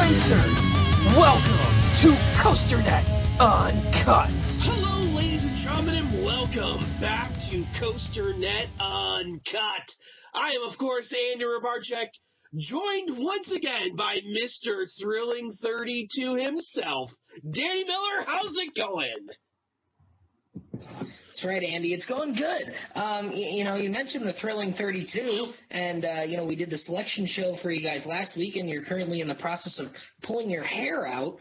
Uncensored. Welcome to COASTER-net Uncut. Hello, ladies and gentlemen, and welcome back to COASTER-net Uncut. I am, of course, Andy Rabarczyk, joined once again by Mr. Thrilling 32 himself, Danny Miller. How's it going? That's right, Andy. It's going good. You mentioned the Thrilling 32, and, we did the selection show for you guys last week, and you're currently in the process of pulling your hair out,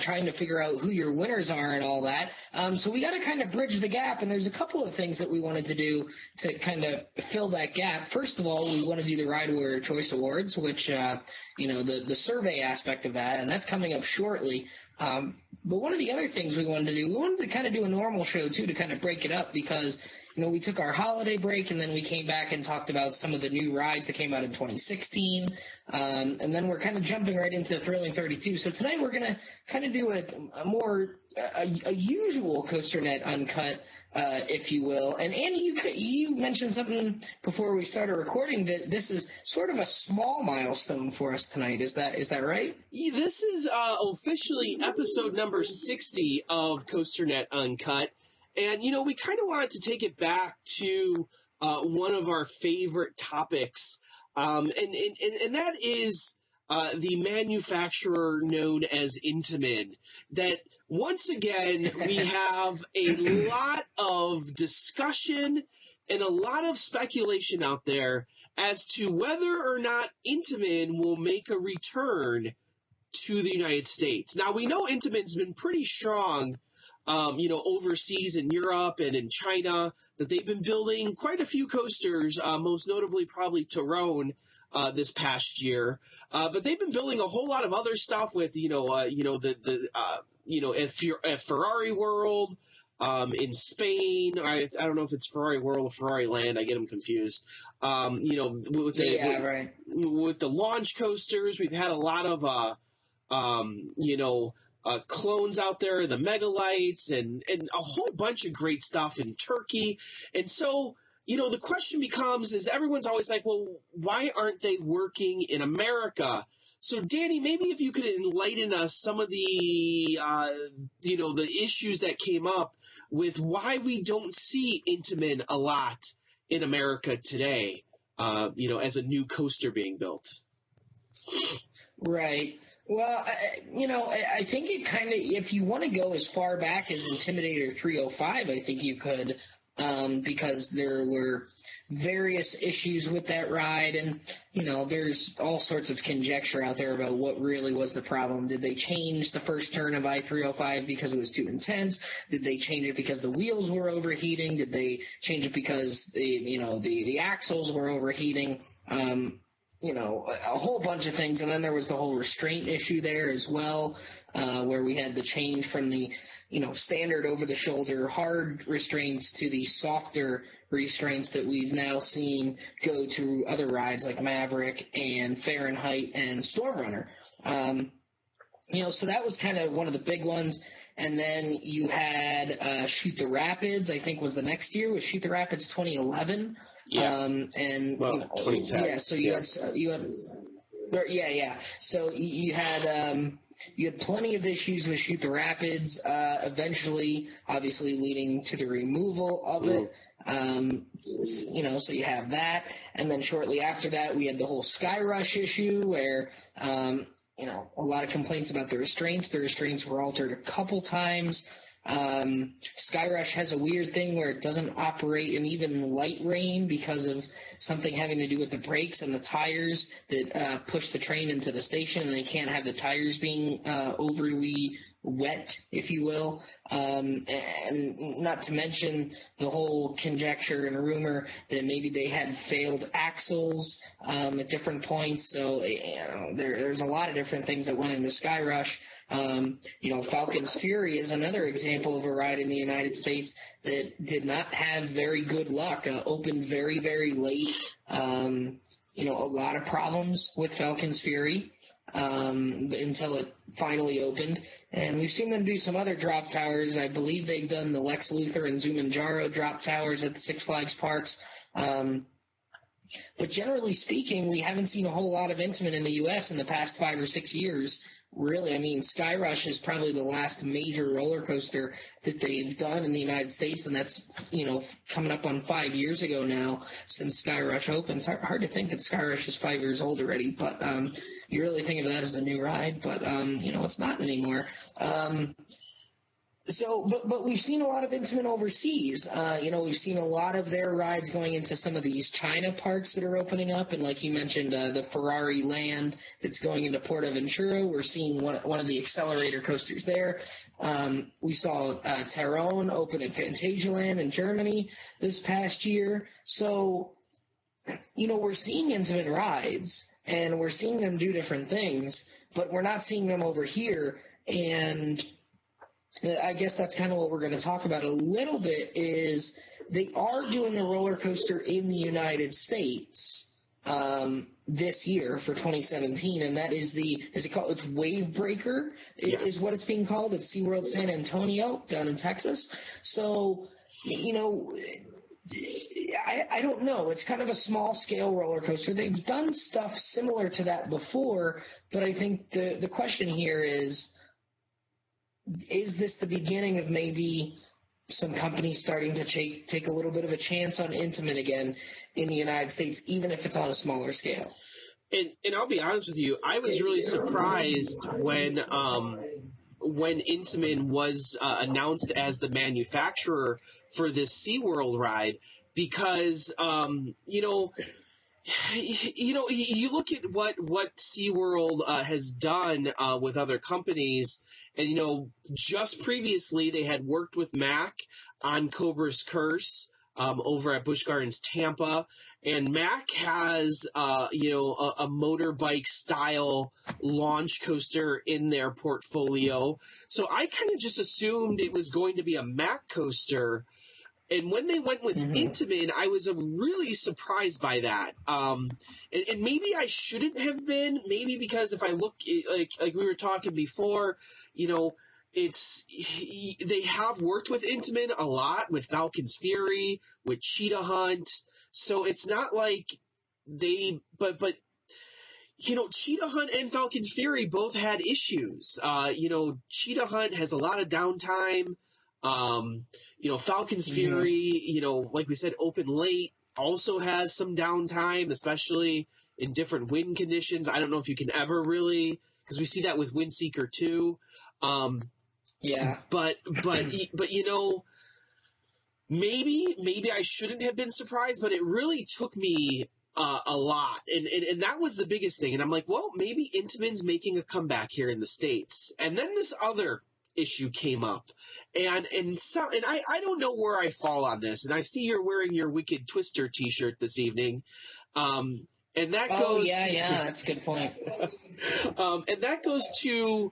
trying to figure out who your winners are and all that. So we got to kind of bridge the gap, and there's a couple of things that we wanted to do to kind of fill that gap. First of all, we want to do the Ride Warrior Choice Awards, which, the survey aspect of that, and that's coming up shortly. But one of the other things we wanted to kind of do a normal show, too, to kind of break it up because, we took our holiday break and then we came back and talked about some of the new rides that came out in 2016. And then we're kind of jumping right into Thrilling 32. So tonight we're going to kind of do a usual COASTER-net Uncut, if you will. And Andy, you mentioned something before we started recording that this is sort of a small milestone for us tonight. Is that right? This is officially episode number 60 of COASTER-net Uncut. And, we kind of wanted to take it back to one of our favorite topics, and that is the manufacturer known as Intamin. That, once again, we have a lot of discussion and a lot of speculation out there as to whether or not Intamin will make a return to the United States. Now, we know Intamin's been pretty strong overseas in Europe and in China, that they've been building quite a few coasters, most notably probably Tyrone this past year. But they've been building a whole lot of other stuff with, at Ferrari World, in Spain. I don't know if it's Ferrari World or Ferrari Land. I get them confused. With the launch coasters, we've had a lot of, clones out there, the Megalites, and a whole bunch of great stuff in Turkey. And so, the question becomes, is everyone's always like, well, why aren't they working in America? So, Danny, maybe if you could enlighten us some of the, the issues that came up with why we don't see Intamin a lot in America today, as a new coaster being built. Right. Well, I think it kind of, if you want to go as far back as Intimidator 305, I think you could, because there were various issues with that ride, and, there's all sorts of conjecture out there about what really was the problem. Did they change the first turn of I-305 because it was too intense? Did they change it because the wheels were overheating? Did they change it because the axles were overheating? A whole bunch of things. And then there was the whole restraint issue there as well, where we had the change from the, standard over-the-shoulder hard restraints to the softer restraints that we've now seen go to other rides like Maverick and Fahrenheit and Stormrunner. So that was kind of one of the big ones. And then you had Shoot the Rapids, I think was the next year, was Shoot the Rapids 2011. Yeah. 2010. Yeah, so you had. So you had plenty of issues with Shoot the Rapids, eventually, obviously leading to the removal of it. So you have that. And then shortly after that, we had the whole Sky Rush issue where, a lot of complaints about the restraints. The restraints were altered a couple times. Sky Rush has a weird thing where it doesn't operate in even light rain because of something having to do with the brakes and the tires that push the train into the station, and they can't have the tires being overly wet, if you will. And not to mention the whole conjecture and rumor that maybe they had failed axles at different points. So there's a lot of different things that went into Sky Rush. Falcon's Fury is another example of a ride in the United States that did not have very good luck. Opened very, very late. A lot of problems with Falcon's Fury until it finally opened. And we've seen them do some other drop towers. I believe they've done the Lex Luthor and Zumanjaro drop towers at the Six Flags parks. But generally speaking, we haven't seen a whole lot of Intamin in the U.S. in the past 5 or 6 years. really, I mean, Skyrush is probably the last major roller coaster that they've done in the United States, and that's, coming up on 5 years ago now since Skyrush opened. It's hard to think that Skyrush is 5 years old already, but you really think of that as a new ride, but, it's not anymore. But we've seen a lot of Intamin overseas. We've seen a lot of their rides going into some of these China parks that are opening up, and like you mentioned, the Ferrari Land that's going into Portaventura. We're seeing one of the accelerator coasters there. We saw Taron open at Phantasialand in Germany this past year. So, we're seeing Intamin rides, and we're seeing them do different things, but we're not seeing them over here, and I guess that's kind of what we're going to talk about a little bit is they are doing a roller coaster in the United States this year for 2017, and that is it's Wave Breaker is what it's being called at SeaWorld San Antonio down in Texas. So, I don't know. It's kind of a small-scale roller coaster. They've done stuff similar to that before, but I think the question here is this the beginning of maybe some companies starting to take a little bit of a chance on Intamin again in the United States, even if it's on a smaller scale? And I'll be honest with you, I was really surprised when Intamin was announced as the manufacturer for this SeaWorld ride, because you look at what SeaWorld has done with other companies. And, just previously they had worked with Mac on Cobra's Curse over at Busch Gardens Tampa. And Mac has, a motorbike style launch coaster in their portfolio. So I kind of just assumed it was going to be a Mac coaster. And when they went with Intamin, I was really surprised by that. And maybe I shouldn't have been, maybe because if I look like we were talking before, they have worked with Intamin a lot, with Falcon's Fury, with Cheetah Hunt. So it's not like but Cheetah Hunt and Falcon's Fury both had issues. Cheetah Hunt has a lot of downtime. Falcon's Fury, like we said, open late, also has some downtime, especially in different wind conditions. I don't know if you can ever really, because we see that with Windseeker too. Yeah. But maybe I shouldn't have been surprised, but it really took me a lot, and that was the biggest thing. And I'm like, well, maybe Intamin's making a comeback here in the States. And then this other issue came up, and I don't know where I fall on this. And I see you're wearing your Wicked Twister T-shirt this evening, and that goes. Oh yeah, that's a good point. And that goes to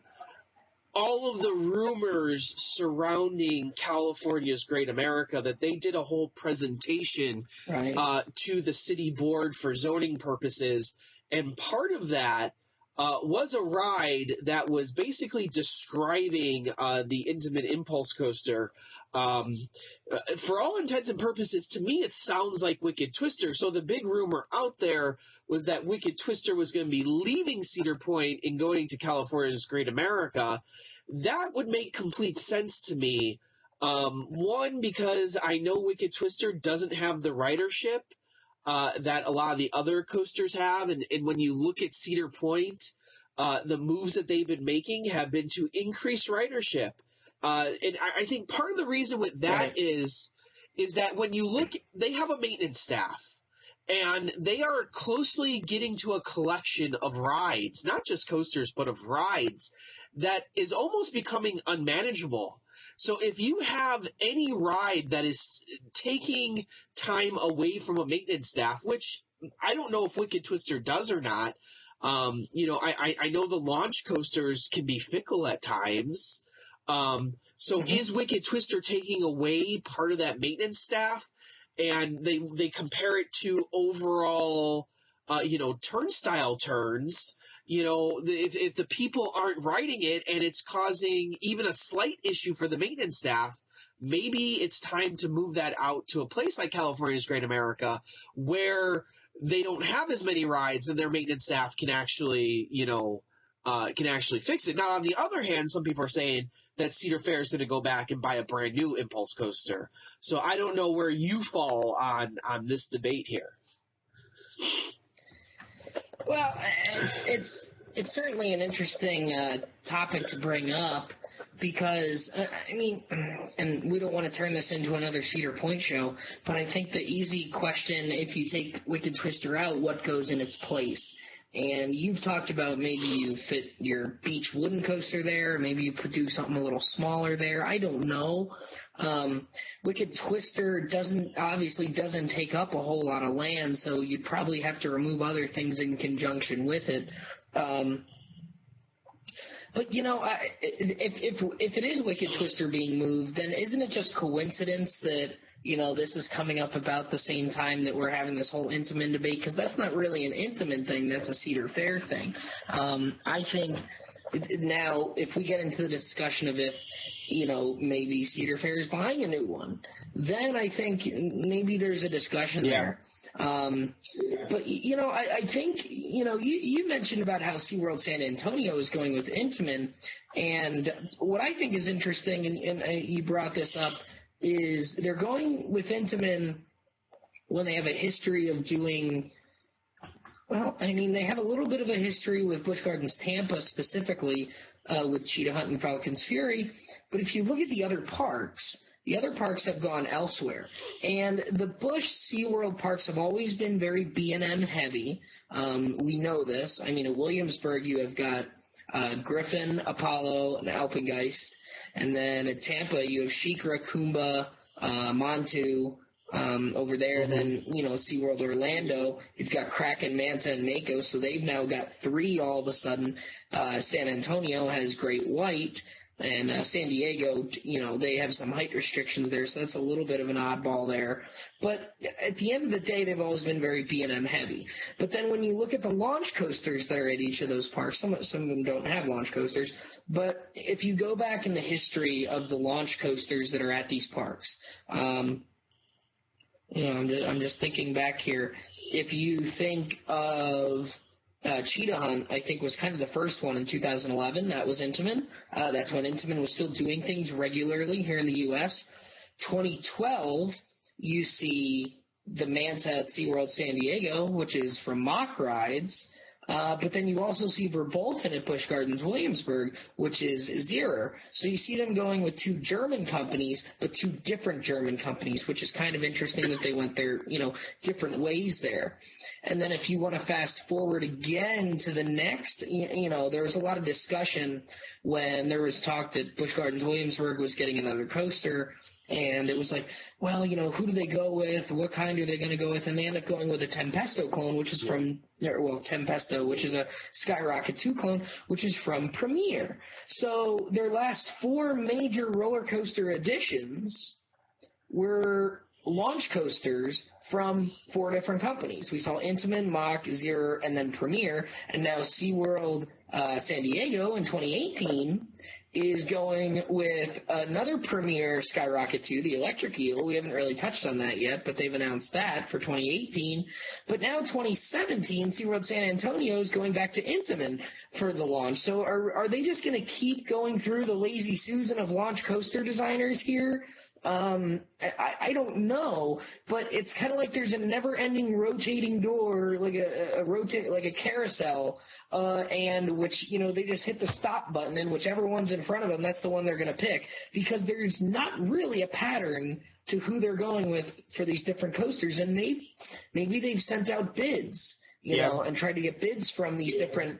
all of the rumors surrounding California's Great America, that they did a whole presentation to the city board for zoning purposes. And part of that was a ride that was basically describing the Intamin Impulse Coaster. For all intents and purposes, to me, it sounds like Wicked Twister. So the big rumor out there was that Wicked Twister was going to be leaving Cedar Point and going to California's Great America. That would make complete sense to me. One, because I know Wicked Twister doesn't have the ridership that a lot of the other coasters have. And when you look at Cedar Point, the moves that they've been making have been to increase ridership. And I think part of the reason with that is that when you look, they have a maintenance staff, and they are closely getting to a collection of rides, not just coasters, but of rides that is almost becoming unmanageable. So if you have any ride that is taking time away from a maintenance staff, which I don't know if Wicked Twister does or not, I know the launch coasters can be fickle at times. So is Wicked Twister taking away part of that maintenance staff? And they compare it to overall, turnstile turns. If the people aren't riding it and it's causing even a slight issue for the maintenance staff, maybe it's time to move that out to a place like California's Great America, where they don't have as many rides and their maintenance staff can actually, can actually fix it. Now, on the other hand, some people are saying that Cedar Fair is going to go back and buy a brand new impulse coaster. So I don't know where you fall on this debate here. Well, it's certainly an interesting topic to bring up because, I mean, and we don't want to turn this into another Cedar Point show, but I think the easy question, if you take Wicked Twister out, what goes in its place? And you've talked about maybe you fit your beach wooden coaster there, maybe you could do something a little smaller there. I don't know. Wicked Twister doesn't take up a whole lot of land, so you'd probably have to remove other things in conjunction with it. But, you know, if it is Wicked Twister being moved, then isn't it just coincidence that, you know, this is coming up about the same time that we're having this whole Intamin debate? Because that's not really an Intamin thing. That's a Cedar Fair thing. I think now if we get into the discussion of if, you know, maybe Cedar Fair is buying a new one, then I think maybe there's a discussion there. But, you know, I think, you know, you mentioned about how SeaWorld San Antonio is going with Intamin, and what I think is interesting, and you brought this up, is they're going with Intamin when they have a history of doing, well, I mean, they have a little bit of a history with Busch Gardens Tampa specifically, with Cheetah Hunt and Falcon's Fury, but if you look at the other parks have gone elsewhere. And the Busch SeaWorld parks have always been very B&M heavy. We know this. I mean, at Williamsburg, you have got Griffin, Apollo, and Alpengeist. And then at Tampa, you have SheiKra, Kumba, Montu over there. Then, you know, SeaWorld Orlando, you've got Kraken, Manta, and Mako. So they've now got 3 all of a sudden. San Antonio has Great White. And San Diego, you know, they have some height restrictions there, so that's a little bit of an oddball there. But at the end of the day, they've always been very B&M heavy. But then when you look at the launch coasters that are at each of those parks, some of them don't have launch coasters, but if you go back in the history of the launch coasters that are at these parks, you know, I'm just thinking back here. If you think of Cheetah Hunt, I think, was kind of the first one in 2011. That was Intamin. That's when Intamin was still doing things regularly here in the U.S. 2012, you see the Manta at SeaWorld San Diego, which is from Mock Rides. But then you also see Verbolten at Busch Gardens Williamsburg, which is Zierer. So you see them going with 2 German companies, but 2 different German companies, which is kind of interesting that they went their, you know, different ways there. And then if you want to fast forward again to the next, you know, there was a lot of discussion when there was talk that Busch Gardens Williamsburg was getting another coaster. And it was like, well, you know, who do they go with? What kind are they going to go with? And they end up going with a Tempesto clone, which is from, well, Tempesto, which is a Skyrocket 2 clone, which is from Premier. So their last 4 major roller coaster additions were launch coasters from 4 different companies. We saw Intamin, Mach, Zierer, and then Premier. And now SeaWorld San Diego in 2018 is going with another Premier Skyrocket 2, the Electric Eel. We haven't really touched on that yet, but they've announced that for 2018. But now 2017, SeaWorld San Antonio is going back to Intamin for the launch. So are they just going to keep going through the lazy Susan of launch coaster designers here? I don't know, but it's kind of like there's a never-ending rotating door, like a carousel, and which, you know, they just hit the stop button, and whichever one's in front of them, that's the one they're going to pick, because there's not really a pattern to who they're going with for these different coasters, and maybe they've sent out bids, you know, and tried to get bids from these different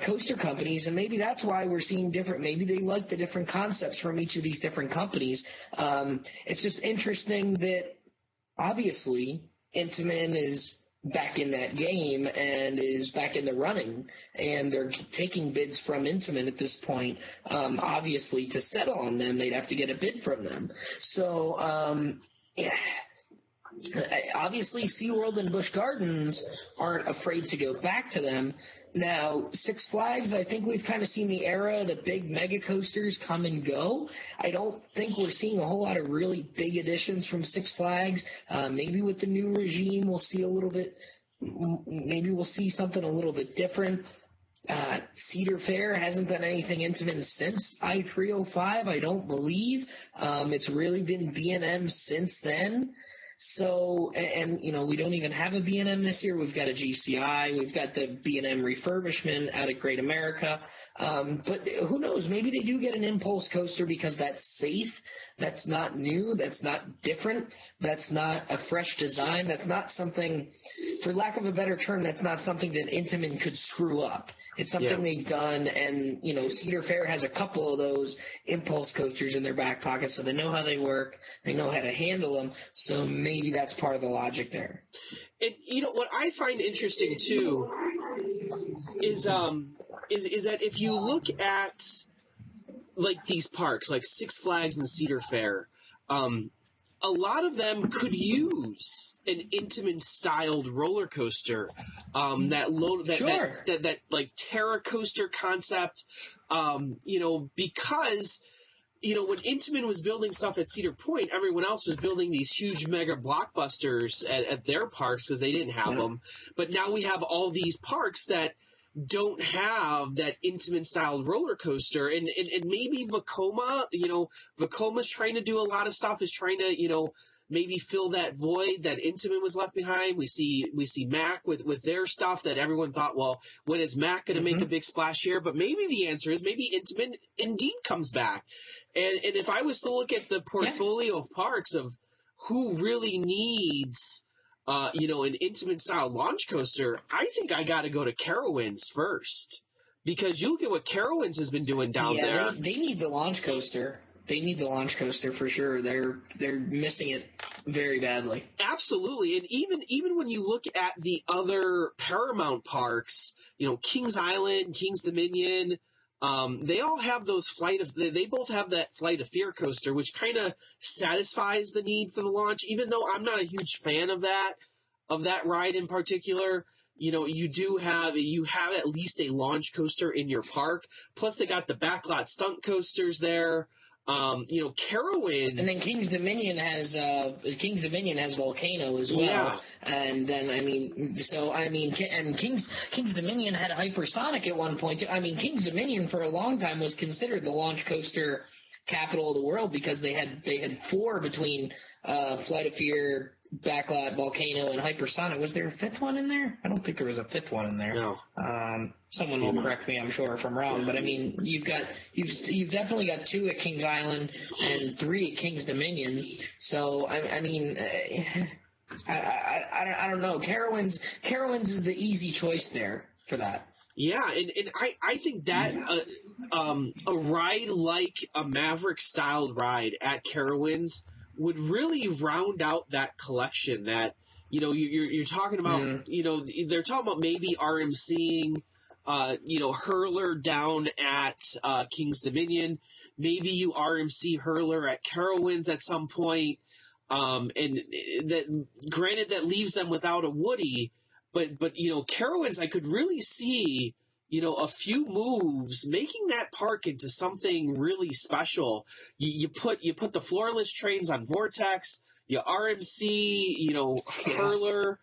coaster companies, and maybe that's why we're seeing different. Maybe they like the different concepts from each of these different companies. It's just interesting that obviously Intamin is back in that game and is back in the running, and they're taking bids from Intamin at this point. Obviously, to settle on them, they'd have to get a bid from them. So, yeah. Obviously, SeaWorld and Busch Gardens aren't afraid to go back to them. Now, Six Flags, I think we've kind of seen the era that big mega coasters come and go. I don't think we're seeing a whole lot of really big additions from Six Flags. Maybe with the new regime, we'll see a little bit. Maybe we'll see something a little bit different. Cedar Fair hasn't done anything Intamin since I-305, I don't believe. It's really been B&M since then. So, and we don't even have a B&M this year. We've got a GCI. We've got the B&M refurbishment out at Great America. But who knows? Maybe they do get an impulse coaster because that's safe. That's not new. That's not different. That's not a fresh design. That's not something, for lack of a better term, that's not something that Intamin could screw up. It's something they've done, and, Cedar Fair has a couple of those impulse coasters in their back pocket, so they know how they work. They know how to handle them, so maybe that's part of the logic there. And, what I find interesting, too, is that if you look at, like, these parks, like Six Flags and Cedar Fair, a lot of them could use an Intamin-styled roller coaster, that like Terra coaster concept, because when Intamin was building stuff at Cedar Point, everyone else was building these huge mega blockbusters at their parks because they didn't have them. But now we have all these parks that don't have that Intamin-styled roller coaster, and maybe Vekoma, Vekoma's trying to do a lot of stuff, is trying to, maybe fill that void that Intamin was left behind. We see Mac with their stuff that everyone thought, well, when is Mac going to make a big splash here? But maybe the answer is maybe Intamin indeed comes back. And if I was to look at the portfolio of parks of who really needs an Intamin-style launch coaster, I think I got to go to Carowinds first, because you look at what Carowinds has been doing down there. They need the launch coaster. They need the launch coaster for sure. They're missing it very badly. Absolutely, and even when you look at the other Paramount parks, Kings Island, Kings Dominion, they all have those they both have that Flight of Fear coaster, which kind of satisfies the need for the launch. Even though I'm not a huge fan of that ride in particular, you have at least a launch coaster in your park. Plus, they got the backlot stunt coasters there. Carowinds, and then Kings Dominion has Volcano as well. Yeah. And then and Kings Dominion had Hypersonic at one point too. Kings Dominion for a long time was considered the launch coaster capital of the world because they had four between Flight of Fear, Backlot, Volcano, and Hypersonic. Was there a fifth one in there? I don't think there was a fifth one in there. No. Someone will correct me, I'm sure, if I'm wrong. But you've definitely got two at Kings Island and three at Kings Dominion. So I don't know. Carowinds is the easy choice there for that. Yeah, and I think that a ride like a Maverick-styled ride at Carowinds would really round out that collection that, you're talking about, they're talking about maybe RMCing, Hurler down at Kings Dominion. Maybe you RMC Hurler at Carowinds at some point. And that, granted, that leaves them without a Woody, but Carowinds, I could really see, a few moves making that park into something really special. You put the floorless trains on Vortex, you RMC, Hurler,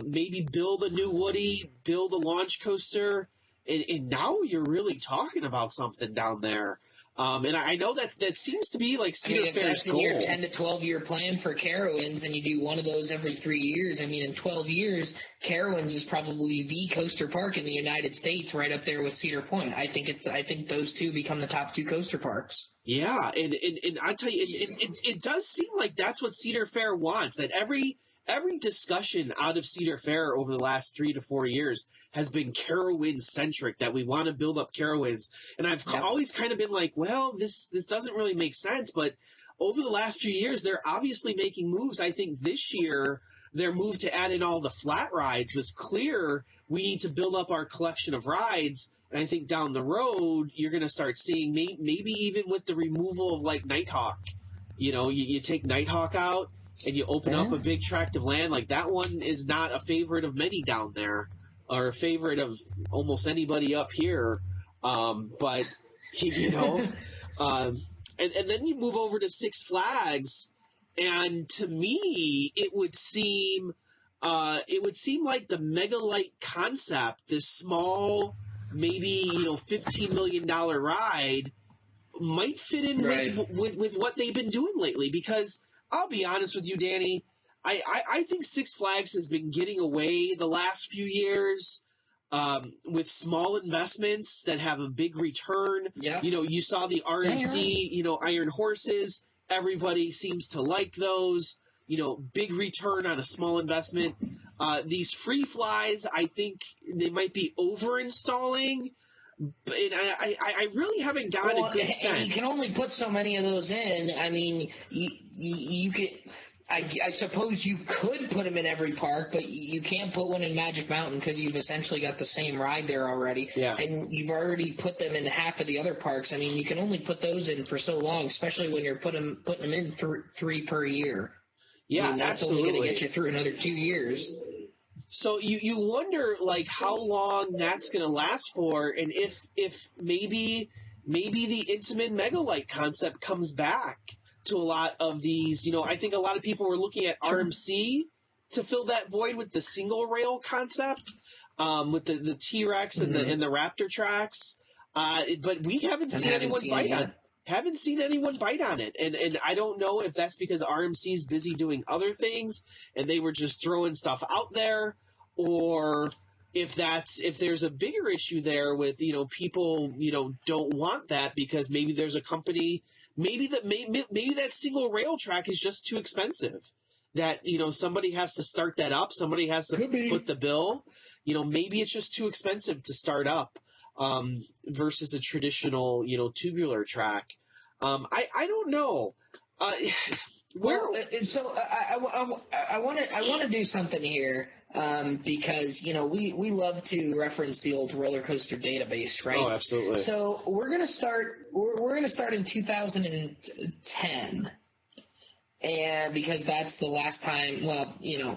maybe build a new Woody, build a launch coaster, and now you're really talking about something down there. And I know that seems to be like Cedar Fair's goal. If that's in your 10 to 12 year plan for Carowinds and you do one of those every 3 years, in 12 years, Carowinds is probably the coaster park in the United States, right up there with Cedar Point. I think those two become the top two coaster parks. Yeah, and I tell you, it does seem like that's what Cedar Fair wants, that every discussion out of Cedar Fair over the last 3 to 4 years has been Carowinds-centric, that we want to build up Carowinds. And I've always kind of been like, well, this doesn't really make sense. But over the last few years, they're obviously making moves. I think this year, their move to add in all the flat rides was clear. We need to build up our collection of rides. And I think down the road, you're going to start seeing maybe even with the removal of like Nighthawk. You take Nighthawk out, and you open up a big tract of land, like that one is not a favorite of many down there, or a favorite of almost anybody up here. But and then you move over to Six Flags, and to me, it would seem like the Megalite concept, this small, maybe, $15 million ride might fit in with what they've been doing lately. Because I'll be honest with you, Danny, I think Six Flags has been getting away the last few years with small investments that have a big return. Yeah. You saw the RMC, Iron Horses. Everybody seems to like those. Big return on a small investment. These free flies, I think they might be over installing. But I really haven't gotten a good sense. And you can only put so many of those in. I mean, you could. I suppose you could put them in every park, but you can't put one in Magic Mountain because you've essentially got the same ride there already. Yeah. And you've already put them in half of the other parks. I mean, you can only put those in for so long, especially when you're putting them in three per year. Yeah, I mean, that's absolutely. only going to get you through another 2 years. So you wonder, like, how long that's going to last for, and if maybe the Intamin Megalite concept comes back to a lot of these. I think a lot of people were looking at RMC to fill that void with the single rail concept, with the T-Rex and the Raptor tracks. But we haven't seen anyone bite on it. Haven't seen anyone bite on it, and I don't know if that's because RMC's busy doing other things and they were just throwing stuff out there, or if there's a bigger issue there with people don't want that because maybe there's a company, maybe that single rail track is just too expensive, that somebody has to start that up, somebody has to foot the bill, maybe it's just too expensive to start up. Versus a traditional, tubular track. I don't know. So I want to do something here because we love to reference the old roller coaster database, right? Oh, absolutely. So we're gonna start. We're gonna start in 2010. And because that's the last time,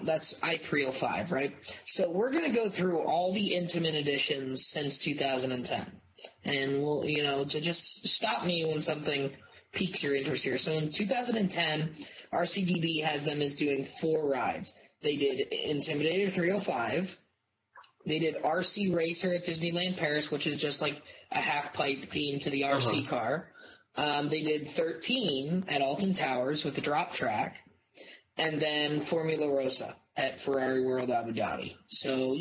that's I-305, right? So we're going to go through all the Intamin editions since 2010. And we'll, to just stop me when something piques your interest here. So in 2010, RCDB has them as doing 4 rides. They did Intimidator 305. They did RC Racer at Disneyland Paris, which is just like a half-pipe theme to the RC car. They did 13 at Alton Towers with the drop track, and then Formula Rossa at Ferrari World Abu Dhabi. So,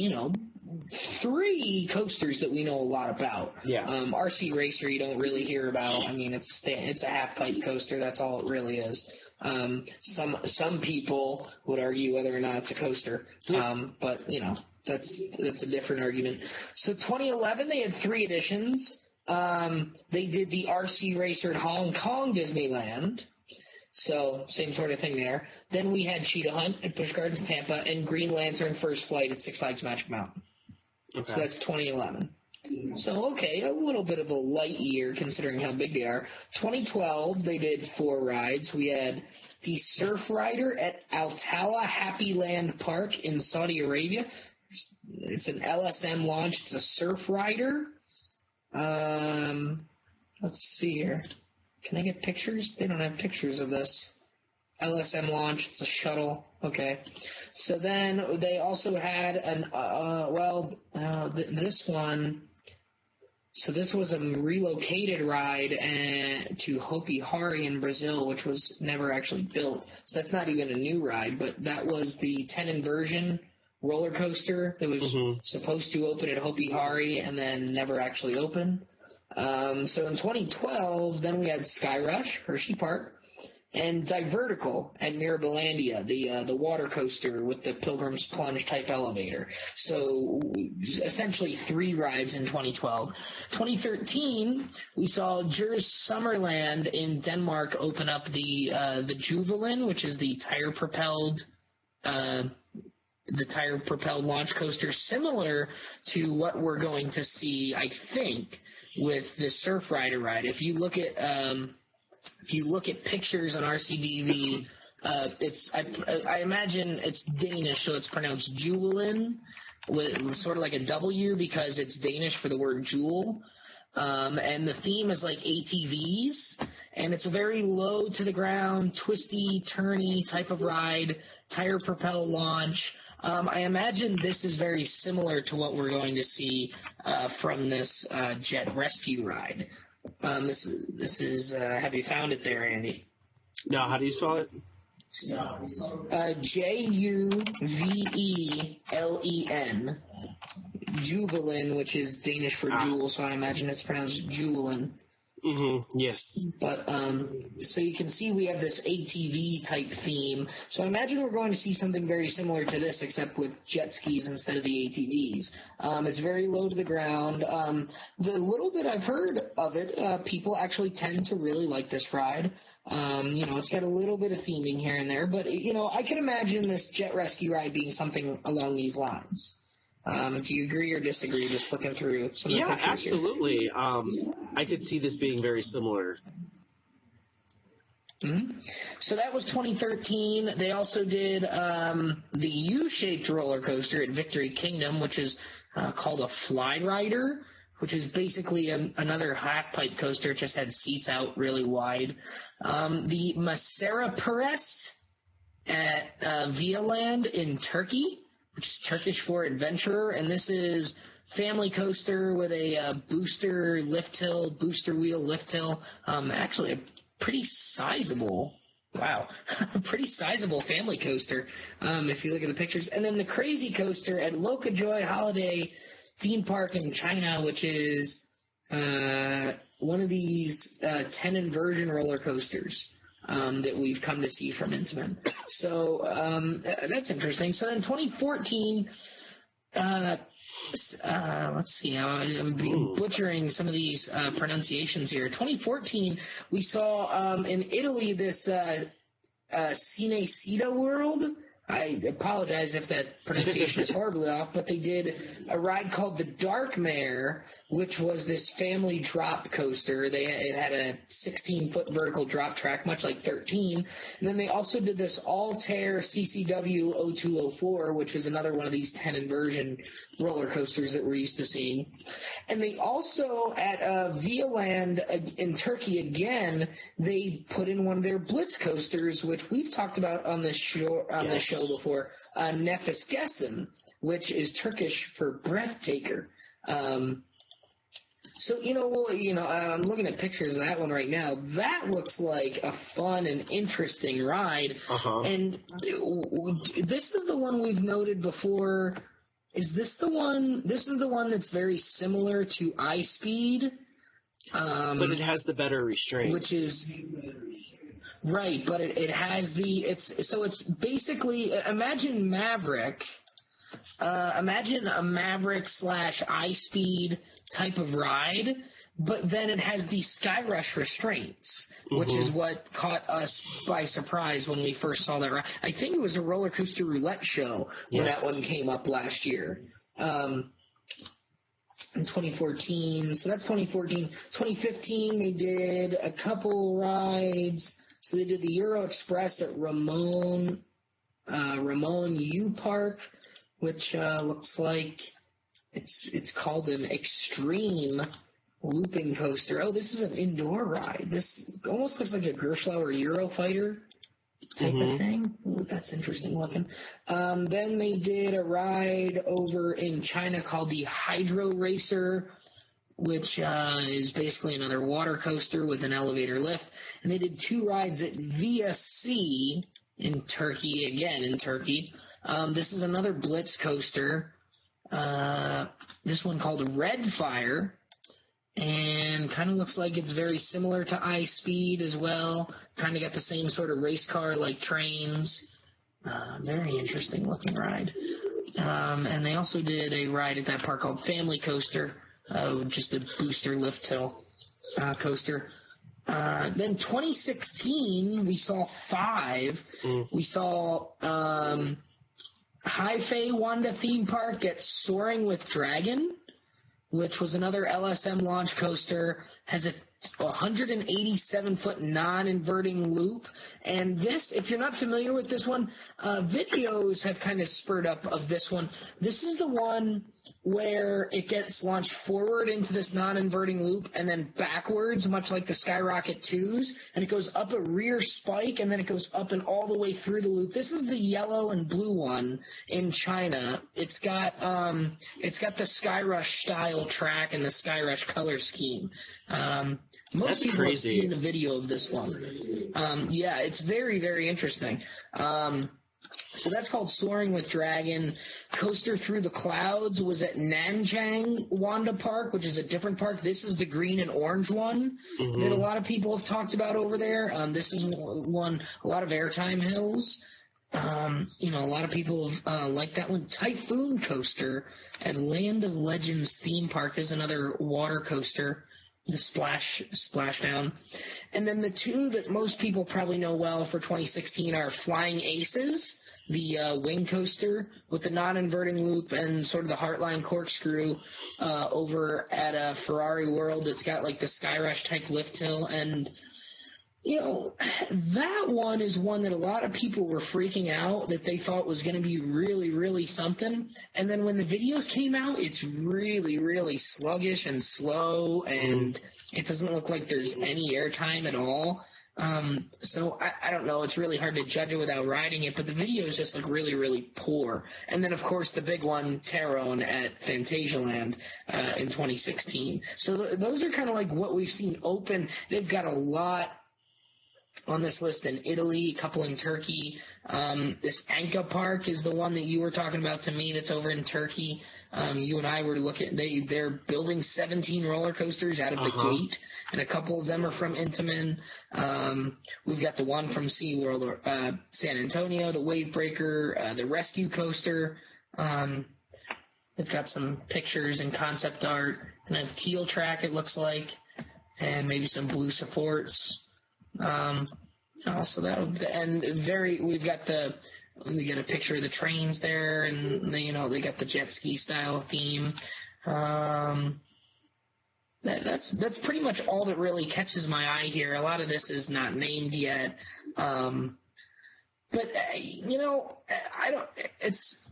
3 coasters that we know a lot about. Yeah. RC Racer you don't really hear about. I mean, it's a half-pipe coaster. That's all it really is. Some people would argue whether or not it's a coaster. But, that's a different argument. So 2011, they had 3 editions. They did the RC Racer at Hong Kong Disneyland. So, same sort of thing there. Then we had Cheetah Hunt at Busch Gardens Tampa and Green Lantern First Flight at Six Flags Magic Mountain. Okay. So that's 2011. So, okay, a little bit of a light year considering how big they are. 2012, they did 4 rides. We had the Surf Rider at Altala Happy Land Park in Saudi Arabia. It's an LSM launch. It's a Surf Rider. Let's see here. Can I get pictures? They don't have pictures of this. LSM launch. It's a shuttle. Okay. So then they also had this one. So this was a relocated ride to Hopi Hari in Brazil, which was never actually built. So that's not even a new ride, but that was the 10 inversion roller coaster that was supposed to open at Hopi Hari and then never actually opened. So in 2012, then we had Sky Rush, Hershey Park, and Divertical at Mirabilandia, the water coaster with the Pilgrim's Plunge type elevator. So essentially 3 rides in 2012. 2013, we saw Djurs Summerland in Denmark open up the Juvelin, which is the tire propelled launch coaster, similar to what we're going to see, I think, with the Surf Rider ride. If you look at pictures on RCDV, I imagine it's Danish, so it's pronounced Juvelin, with sort of like a W because it's Danish for the word jewel. And the theme is like ATVs, and it's a very low to the ground, twisty, turny type of ride, tire propel launch. I imagine this is very similar to what we're going to see from this jet rescue ride. This is have you found it there, Andy? No, how do you spell it? Juvelen. Juvelin, which is Danish for jewel, so I imagine it's pronounced Juvelin. Mm-hmm. Yes. But so you can see we have this ATV type theme. So I imagine we're going to see something very similar to this, except with jet skis instead of the ATVs. It's very low to the ground. The little bit I've heard of it, people actually tend to really like this ride. It's got a little bit of theming here and there, but I can imagine this jet rescue ride being something along these lines. Do you agree or disagree? Just looking through some of the pictures absolutely. Here. I could see this being very similar. Mm-hmm. So that was 2013. They also did the U-shaped roller coaster at Victory Kingdom, which is called a Fly Rider, which is basically another half-pipe coaster. It just had seats out really wide. The Masera Perest at Vialand in Turkey, which is Turkish for adventurer, and this is family coaster with a booster wheel lift hill. Actually, a pretty sizable family coaster if you look at the pictures. And then the Crazy Coaster at Lokajoy Holiday Theme Park in China, which is one of these 10 inversion roller coasters that we've come to see from Intamin. So that's interesting. So then 2014, let's see, I'm butchering some of these pronunciations here. 2014, we saw in Italy this Cinecittà World. I apologize if that pronunciation is horribly off, but they did a ride called the Dark Mare, which was this family drop coaster. It had a 16-foot vertical drop track, much like 13. And then they also did this Altair CCW 0204, which is another one of these 10 inversion roller coasters that we're used to seeing. And they also, at Vialand in Turkey again, they put in one of their Blitz coasters, which we've talked about on this show before, Nefes Gessen, which is Turkish for breathtaker. I'm looking at pictures of that one right now. That looks like a fun and interesting ride. Uh-huh. And this is the one we've noted before. Is this the one? This is the one that's very similar to iSpeed. But it has the better restraints. Which is... Right, but it has it's basically, imagine Maverick, imagine a Maverick / iSpeed type of ride, but then it has the Skyrush restraints, which is what caught us by surprise when we first saw that ride. I think it was a Roller Coaster Roulette show when that one came up last year. In 2014, so that's 2014. 2015, they did a couple rides. So they did the Euro Express at Ramon U Park, which looks like it's called an extreme looping coaster. Oh, this is an indoor ride. This almost looks like a Gerslauer Eurofighter type of thing. Ooh, that's interesting looking. Then they did a ride over in China called the Hydro Racer, which is basically another water coaster with an elevator lift. And they did 2 rides at Via Sea in Turkey, again in Turkey. This is another Blitz coaster. This one called Red Fire. And kind of looks like it's very similar to iSpeed as well. Kind of got the same sort of race car-like trains. Very interesting looking ride. And they also did a ride at that park called Family Coaster. Just a booster lift hill coaster. Then 2016, we saw 5. We saw Haifei Wanda Theme Park at Soaring with Dragon, which was another LSM launch coaster, has a 187-foot non-inverting loop. And this, if you're not familiar with this one, videos have kind of spurred up of this one. This is the one where it gets launched forward into this non-inverting loop and then backwards, much like the Skyrocket 2s, and it goes up a rear spike and then it goes up and all the way through the loop. This is the yellow and blue one in China. It's got the Skyrush style track and the Skyrush color scheme. Most That's people crazy. have seen a video of this one. Yeah, it's very, very interesting. So that's called Soaring with Dragon. Coaster Through the Clouds was at Nanjing Wanda Park, which is a different park. This is the green and orange one that a lot of people have talked about over there. This is one, a lot of airtime hills. A lot of people have liked that one. Typhoon Coaster at Land of Legends Theme Park is another water coaster. The Splashdown. And then the two that most people probably know well for 2016 are Flying Aces, the wing coaster with the non-inverting loop and sort of the Heartline corkscrew over at Ferrari World. It's got like the Skyrush type lift hill, and that one is one that a lot of people were freaking out that they thought was going to be really, really something. And then when the videos came out, it's really, really sluggish and slow, and it doesn't look like there's any airtime at all. So I don't know. It's really hard to judge it without riding it, but the videos just look really, really poor. And then, of course, the big one, Tyrone at Phantasialand in 2016. So those are kind of like what we've seen open. They've got a lot on this list in Italy, a couple in Turkey. This Anka Park is the one that you were talking about to me that's over in Turkey. You and I were looking, they're building 17 roller coasters out of the gate, and a couple of them are from Intamin. We've got the one from SeaWorld San Antonio, the Wave Breaker, the Rescue Coaster. They've got some pictures and concept art, and a teal track it looks like, and maybe some blue supports. So we've got a picture of the trains there, and they got the jet ski style theme. That's pretty much all that really catches my eye here. A lot of this is not named yet, but I don't. It's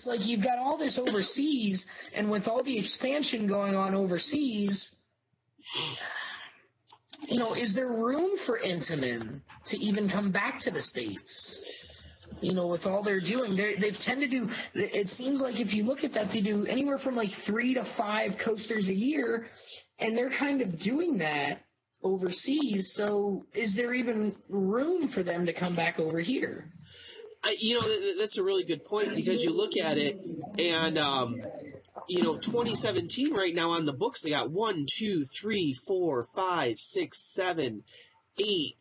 like you've got all this overseas, and with all the expansion going on overseas. Is there room for Intamin to even come back to the States? With all they're doing, they tend to do, it seems like if you look at that, they do anywhere from like 3 to 5 coasters a year, and they're kind of doing that overseas. So is there even room for them to come back over here? That's a really good point, because you look at it and, 2017 right now on the books, they got 1, 2, 3, 4, 5, 6, 7, 8,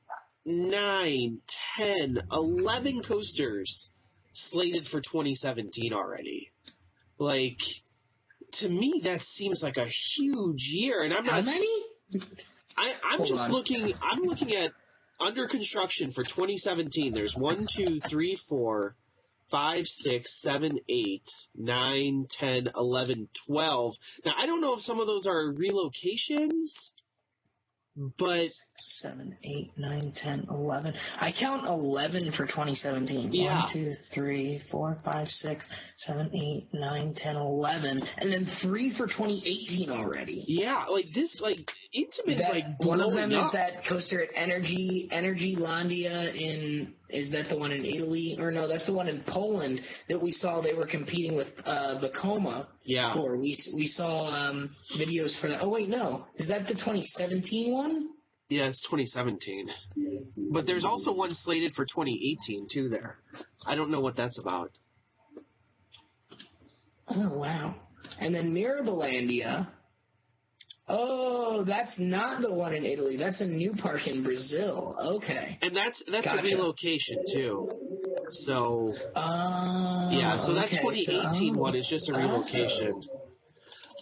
9, 10, 11 coasters slated for 2017 already. Like, to me, that seems like a huge year. And I'm not. How many? I'm looking at under construction for 2017. There's 1, 2, 3, 4, 5, 6, 7, 8, 9, 10, 11, 12. Now, I don't know if some of those are relocations, but 7, 8, 9, 10, 11. I count 11 for 2017. Yeah. 1, 2, 3, 4, 5, 6, 7, 8, 9, 10, 11. And then 3 for 2018 already. Yeah, like this, like, Intamin's like blowing one of them up. is that coaster at Energylandia is that the one in Italy? Or no, that's the one in Poland that we saw they were competing with Vekoma for. We saw videos for that. Oh, wait, no. Is that the 2017 one? Yeah, it's 2017. But there's also one slated for 2018, too, there. I don't know what that's about. Oh, wow. And then Mirabilandia. Oh, that's not the one in Italy. That's a new park in Brazil. Okay. And that's Gotcha. a relocation, too. So, so that 2018 one is just a relocation.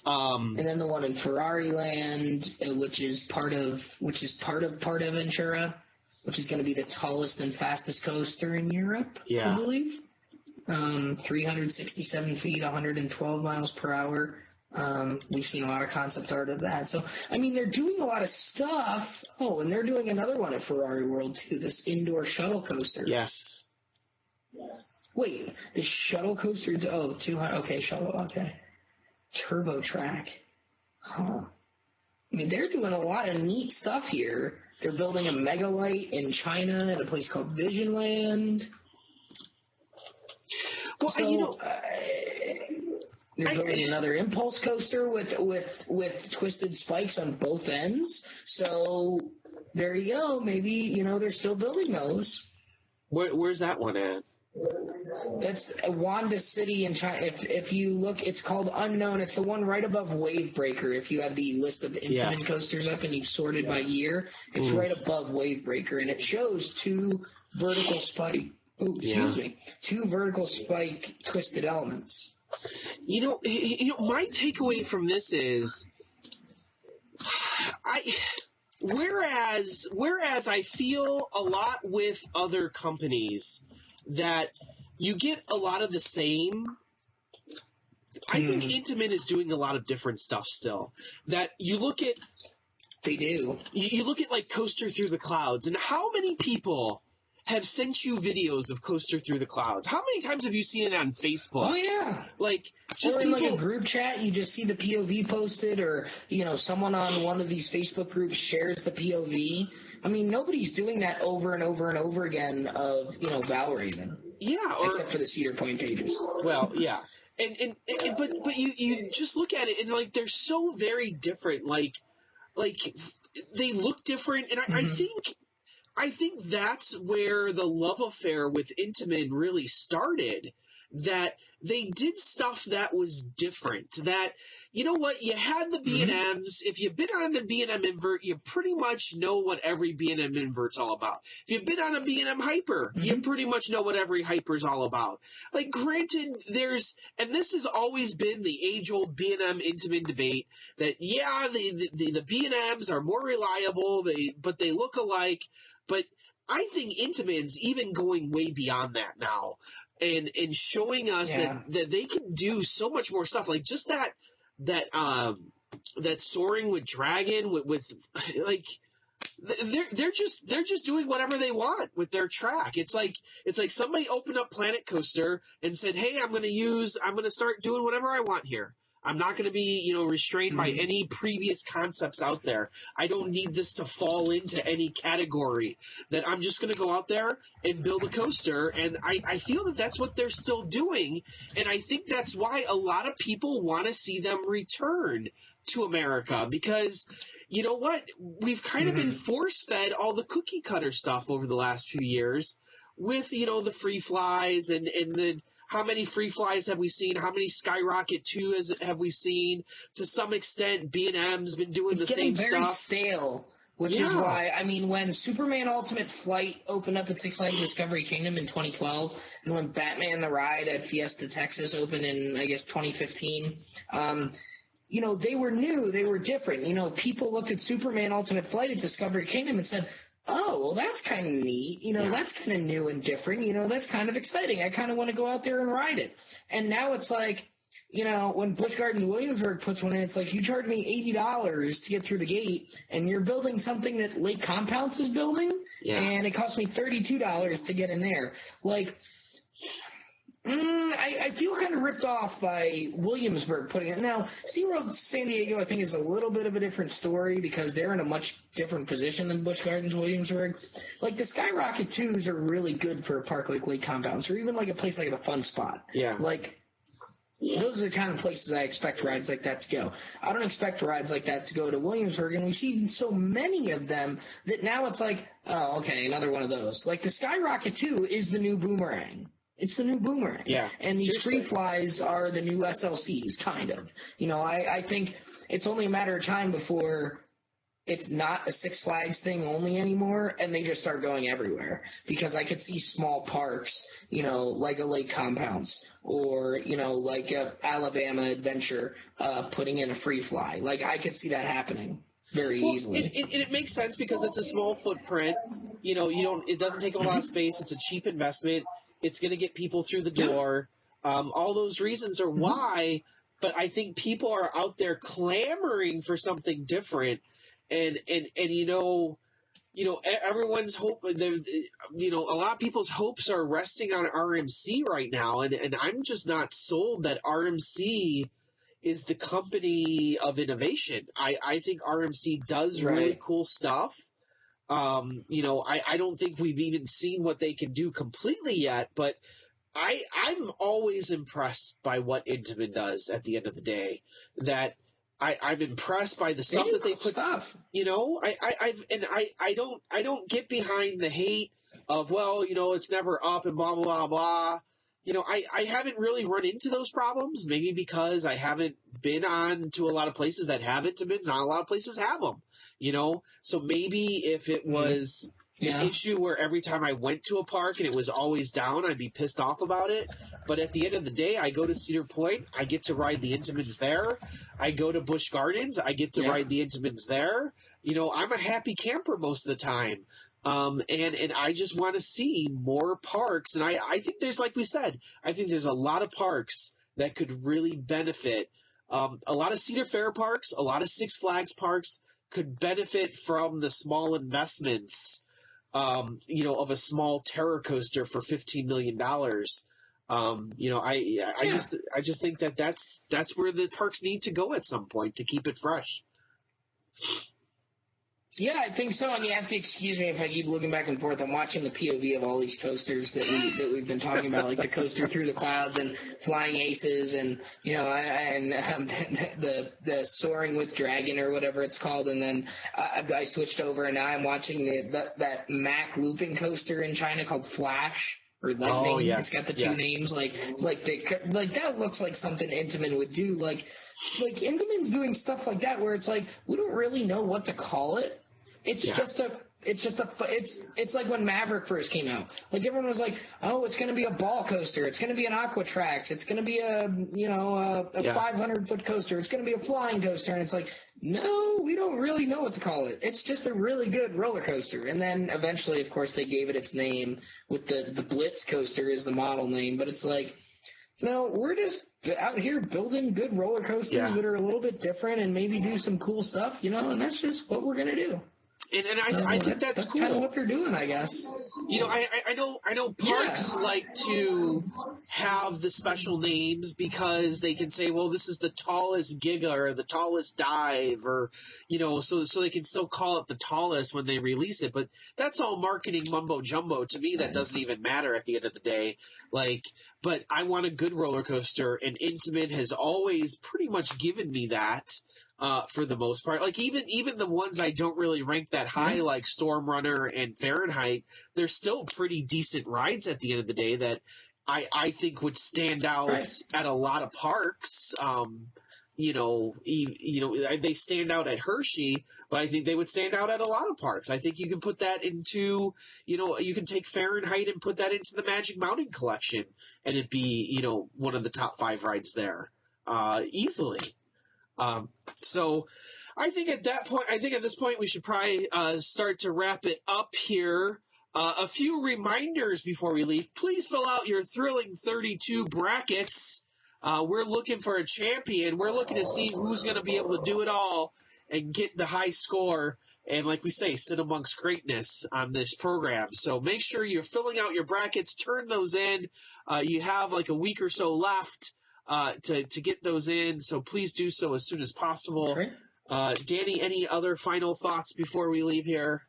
And then the one in Ferrari Land, which is part of Ventura, which is going to be the tallest and fastest coaster in Europe, I believe. 367 feet, 112 miles per hour. We've seen a lot of concept art of that. So, I mean, they're doing a lot of stuff. Oh, and they're doing another one at Ferrari World, too, this indoor shuttle coaster. Yes. Wait, the shuttle coaster, 200, okay, shuttle, okay. Turbo Track. Huh. I mean, they're doing a lot of neat stuff here. They're building a megalite in China at a place called Visionland. Well, So, they're building another impulse coaster with twisted spikes on both ends. So there you go. Maybe, they're still building those. Where's that one at? That's Wanda City in China. If you look, it's called Unknown. It's the one right above Wavebreaker. If you have the list of Intamin coasters up and you've sorted by year, it's right above Wavebreaker, and it shows two vertical spike twisted elements. My takeaway from this is, whereas I feel a lot with other companies that you get a lot of the same. I think Intamin is doing a lot of different stuff still. That you look at, they do. You look at like Coaster Through the Clouds, and how many people have sent you videos of Coaster Through the Clouds? How many times have you seen it on Facebook? Oh yeah, like just or in people, like a group chat, you just see the POV posted, or someone on one of these Facebook groups shares the POV. I mean, nobody's doing that over and over and over again of Valraven. Yeah, except for the Cedar Point pages. Well, yeah, but you just look at it and like they're so very different. Like they look different, and I think that's where the love affair with Intamin really started. That they did stuff that was different. That, you know what, you had the B&Ms. If you've been on a B&M invert, you pretty much know what every B&M invert's all about. If you've been on a B&M hyper, you pretty much know what every hyper's all about. Like, granted, and this has always been the age-old B&M Intamin debate, that, yeah, the B&Ms are more reliable, but they look alike. But I think Intamin's even going way beyond that now. And showing us that they can do so much more stuff, like just that soaring with Dragon with like they're just doing whatever they want with their track. It's like somebody opened up Planet Coaster and said, "Hey, I'm going to start doing whatever I want here. I'm not going to be, restrained by any previous concepts out there. I don't need this to fall into any category. That I'm just going to go out there and build a coaster." And I feel that that's what they're still doing. And I think that's why a lot of people want to see them return to America, because you know what? We've kind of been force-fed all the cookie cutter stuff over the last few years with, the free flies and the – how many free flies have we seen? How many Skyrocket 2 have we seen? To some extent, B&M's been doing the same stuff. It's getting very stale, which is why, I mean, when Superman Ultimate Flight opened up at Six Flags Discovery Kingdom in 2012, and when Batman the Ride at Fiesta Texas opened in, I guess, 2015, they were new, they were different. People looked at Superman Ultimate Flight at Discovery Kingdom and said, "Oh, well, that's kind of neat. That's kind of new and different. That's kind of exciting. I kind of want to go out there and ride it." And now it's like, when Busch Gardens Williamsburg puts one in, it's like, you charge me $80 to get through the gate, and you're building something that Lake Compounce is building, and it costs me $32 to get in there. Like, I feel kind of ripped off by Williamsburg putting it. Now, SeaWorld San Diego, I think, is a little bit of a different story because they're in a much different position than Busch Gardens Williamsburg. Like, the Skyrocket 2s are really good for a park like Lake Compounce, or even like a place like the Fun Spot. Yeah. Like, those are the kind of places I expect rides like that to go. I don't expect rides like that to go to Williamsburg, and we've seen so many of them that now it's like, oh, okay, another one of those. Like, the Skyrocket 2 is the new Boomerang. It's the new Boomerang. Yeah. And these free flies are the new SLCs, kind of. I think it's only a matter of time before it's not a Six Flags thing only anymore, and they just start going everywhere. Because I could see small parks, like a Lake Compounce, or, like a Alabama Adventure, putting in a free fly. Like, I could see that happening very easily. It makes sense because it's a small footprint. It doesn't take a lot of space. It's a cheap investment. It's going to get people through the door. All those reasons are why, but I think people are out there clamoring for something different. And everyone's hope, a lot of people's hopes are resting on RMC right now. And I'm just not sold that RMC is the company of innovation. I think RMC does really cool stuff. You know, I don't think we've even seen what they can do completely yet, but I'm always impressed by what Intamin does at the end of the day. That I'm impressed by the stuff that they put. You know, I don't get behind the hate of, well, you know, it's never up and blah blah blah blah. You know, I haven't really run into those problems. Maybe because I haven't been on to a lot of places that have Intamins. Not a lot of places have them. You know, so maybe if it was an issue where every time I went to a park and it was always down, I'd be pissed off about it. But at the end of the day, I go to Cedar Point, I get to ride the Intamins there. I go to Busch Gardens, I get to ride the Intamins there. You know, I'm a happy camper most of the time. And I just want to see more parks. And I think there's, like we said, I think there's a lot of parks that could really benefit. A lot of Cedar Fair parks, a lot of Six Flags parks could benefit from the small investments, you know, of a small terror coaster for $15 million. You know, I just think that that's where the parks need to go at some point to keep it fresh. Yeah, I think so. And you have to excuse me if I keep looking back and forth. I'm watching the POV of all these coasters that we've been talking about, like the coaster through the clouds and Flying Aces, and you know, the Soaring with Dragon or whatever it's called. And then I switched over, and now I'm watching that Mack looping coaster in China called Flash. Or Lightning. Oh, yes, it's got the two names. Like that looks like something Intamin would do. Like Intamin's doing stuff like that where it's like we don't really know what to call it. It's like when Maverick first came out. Like everyone was like, oh, it's going to be a ball coaster. It's going to be an Aquatrax. It's going to be a 500-foot coaster. It's going to be a flying coaster. And it's like, no, we don't really know what to call it. It's just a really good roller coaster. And then eventually, of course, they gave it its name with the Blitz coaster is the model name. But it's like, no, we're just out here building good roller coasters that are a little bit different and maybe do some cool stuff, you know, and that's just what we're going to do. And I think that's cool. Kind of what they're doing, I guess. You know, I know parks like to have the special names because they can say, well, this is the tallest giga or the tallest dive, or you know, so they can still call it the tallest when they release it. But that's all marketing mumbo jumbo. To me, that doesn't even matter at the end of the day. Like, but I want a good roller coaster, and Intamin has always pretty much given me that. For the most part, like even the ones I don't really rank that high, like Storm Runner and Fahrenheit, they're still pretty decent rides at the end of the day that I think would stand out at a lot of parks. You know, they stand out at Hershey, but I think they would stand out at a lot of parks. I think you can put that into, you know, you can take Fahrenheit and put that into the Magic Mountain collection, and it'd be, you know, one of the top 5 rides there, easily. So I think at this point we should probably start to wrap it up here. A few reminders before we leave. Please fill out your Thrilling 32 brackets. We're looking for a champion. We're looking to see who's going to be able to do it all and get the high score. And like we say, sit amongst greatness on this program. So make sure you're filling out your brackets. Turn those in. You have like a week or so left. To get those in, so please do so as soon as possible. Danny, any other final thoughts before we leave here?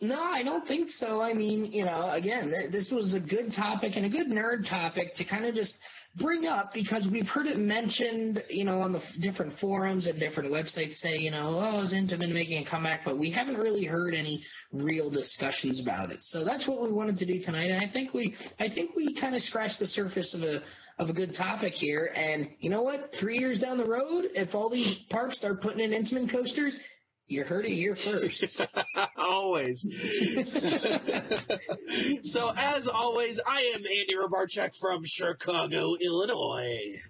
No, I don't think so. I mean, you know, again, this was a good topic and a good nerd topic to kind of just bring up because we've heard it mentioned, you know, on the different forums and different websites say, you know, oh, is Intamin making a comeback? But we haven't really heard any real discussions about it. So that's what we wanted to do tonight. And I think we kind of scratched the surface of a good topic here. And you know what? 3 years down the road, if all these parks start putting in Intamin coasters, you heard it here first. Always. So, as always, I am Andy Robarchuk from Chicago, Illinois.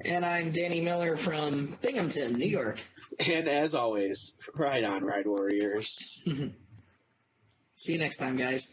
And I'm Danny Miller from Binghamton, New York. And as always, ride on, Ride Warriors. See you next time, guys.